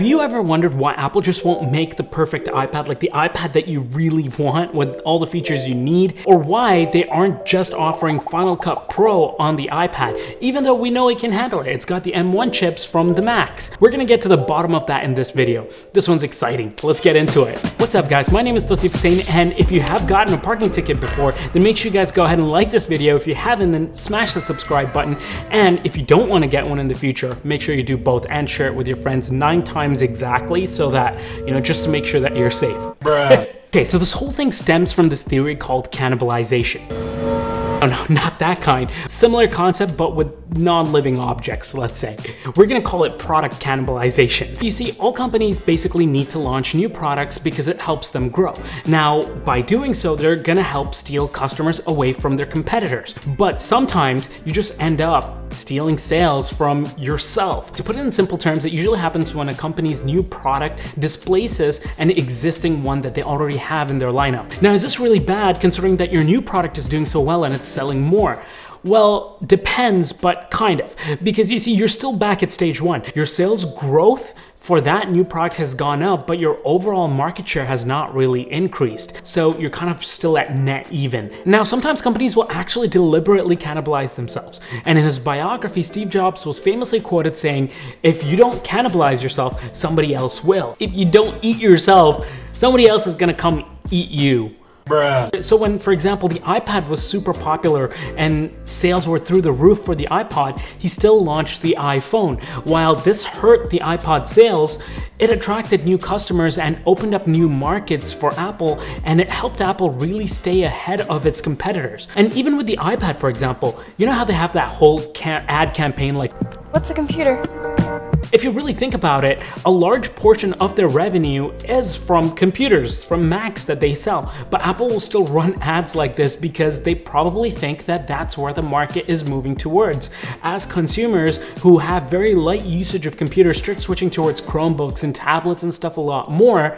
Have you ever wondered why Apple just won't make the perfect iPad, like the iPad that you really want with all the features you need? Or why they aren't just offering Final Cut Pro on the iPad, even though we know it can handle it. It's got the M1 chips from the Macs. We're gonna get to the bottom of that in this video. This one's exciting. Let's get into it. What's up, guys? My name is Tausif Hussain, and if you have gotten a parking ticket before, then make sure you guys go ahead and like this video. If you haven't, then smash the subscribe button. And if you don't want to get one in the future, make sure you do both and share it with your friends 9 times exactly, so that, just to make sure that you're safe. Bruh. Okay, so this whole thing stems from this theory called cannibalization. Oh no, not that kind. Similar concept, but with non-living objects, let's say. We're gonna call it product cannibalization. You see, all companies basically need to launch new products because it helps them grow. Now, by doing so, they're gonna help steal customers away from their competitors. But sometimes you just end up stealing sales from yourself. To put it in simple terms, it usually happens when a company's new product displaces an existing one that they already have in their lineup. Now, is this really bad considering that your new product is doing so well and it's selling more? Well, depends, but kind of. Because you see, you're still back at stage 1. Your sales growth for that new product has gone up, but your overall market share has not really increased. So you're kind of still at net even. Now, sometimes companies will actually deliberately cannibalize themselves. And in his biography, Steve Jobs was famously quoted saying, "If you don't cannibalize yourself, somebody else will. If you don't eat yourself, somebody else is gonna come eat you." Bruh. So when, for example, the iPad was super popular and sales were through the roof for the iPod, he still launched the iPhone. While this hurt the iPod sales, it attracted new customers and opened up new markets for Apple, and it helped Apple really stay ahead of its competitors. And even with the iPad, for example, you know how they have that whole ad campaign like, "What's a computer?" If you really think about it, a large portion of their revenue is from computers, from Macs that they sell. But Apple will still run ads like this because they probably think that that's where the market is moving towards. As consumers who have very light usage of computers start switching towards Chromebooks and tablets and stuff a lot more,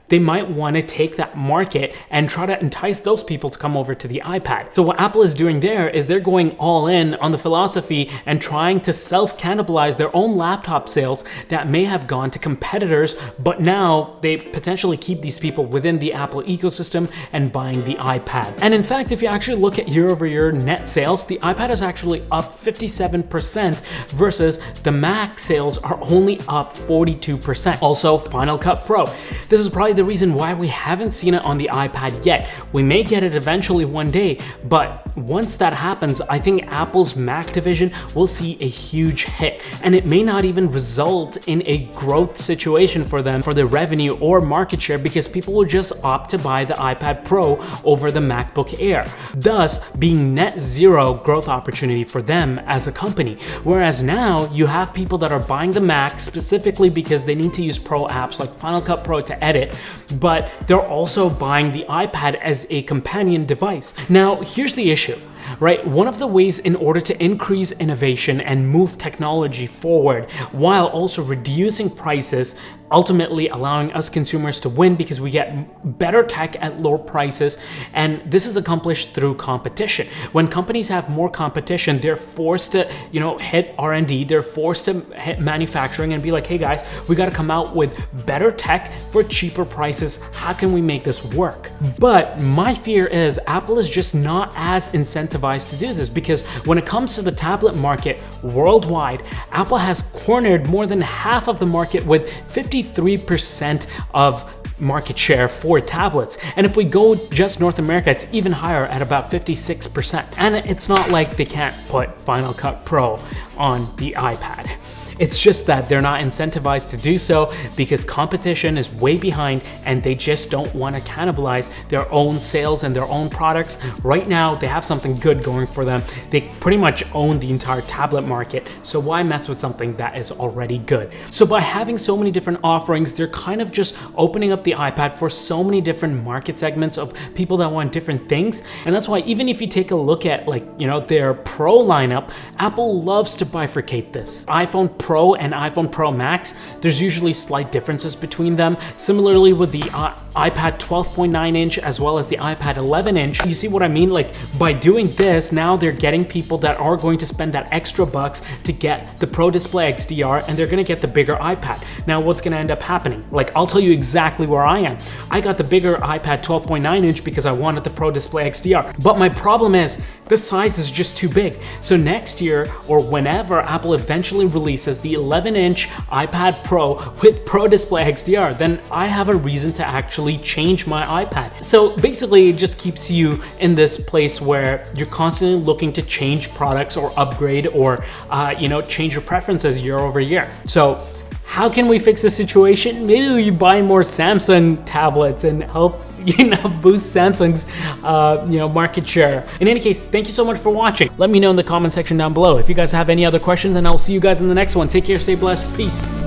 they might want to take that market and try to entice those people to come over to the iPad. So what Apple is doing there is they're going all in on the philosophy and trying to self-cannibalize their own laptop sales that may have gone to competitors, but now they potentially keep these people within the Apple ecosystem and buying the iPad. And in fact, if you actually look at year-over-year net sales, the iPad is actually up 57% versus the Mac sales are only up 42%. Also, Final Cut Pro. This is probably the reason why we haven't seen it on the iPad yet. We may get it eventually one day, but once that happens, I think Apple's Mac division will see a huge hit, and it may not even result in a growth situation for them for their revenue or market share, because people will just opt to buy the iPad Pro over the MacBook Air, thus being net zero growth opportunity for them as a company. Whereas now you have people that are buying the Mac specifically because they need to use pro apps like Final Cut Pro to edit, but they're also buying the iPad as a companion device. Now, here's the issue, right? One of the ways in order to increase innovation and move technology forward while also reducing prices, ultimately allowing us consumers to win because we get better tech at lower prices, and this is accomplished through competition. When companies have more competition, they're forced to, hit R&D, they're forced to hit manufacturing and be like, hey guys, we got to come out with better tech for cheaper prices. How can we make this work? But my fear is Apple is just not as incentivized to do this, because when it comes to the tablet market worldwide, Apple has cornered more than half of the market with 53% of market share for tablets. And if we go just North America, it's even higher at about 56%. And it's not like they can't put Final Cut Pro on the iPad. It's just that they're not incentivized to do so because competition is way behind and they just don't want to cannibalize their own sales and their own products. Right now, they have something good going for them. They pretty much own the entire tablet market, so why mess with something that is already good? So by having so many different offerings, they're kind of just opening up the iPad for so many different market segments of people that want different things. And that's why even if you take a look at their Pro lineup, Apple loves to bifurcate this. iPhone Pro and iPhone Pro Max, there's usually slight differences between them. Similarly with the iPad 12.9 inch as well as the iPad 11 inch. You see what I mean? Like by doing this, now they're getting people that are going to spend that extra bucks to get the Pro Display XDR, and they're gonna get the bigger iPad. Now what's gonna end up happening? Like I'll tell you exactly where I am. I got the bigger iPad 12.9 inch because I wanted the Pro Display XDR. But my problem is the size is just too big. So next year or whenever Apple eventually releases the 11 inch iPad Pro with Pro Display XDR, then I have a reason to actually change my iPad. So basically it just keeps you in this place where you're constantly looking to change products or upgrade or change your preferences year over year. So how can we fix this situation? Maybe we buy more Samsung tablets and help boost Samsung's market share. In any case, thank you so much for watching. Let me know in the comment section down below if you guys have any other questions, and I'll see you guys in the next one. Take care, stay blessed, peace.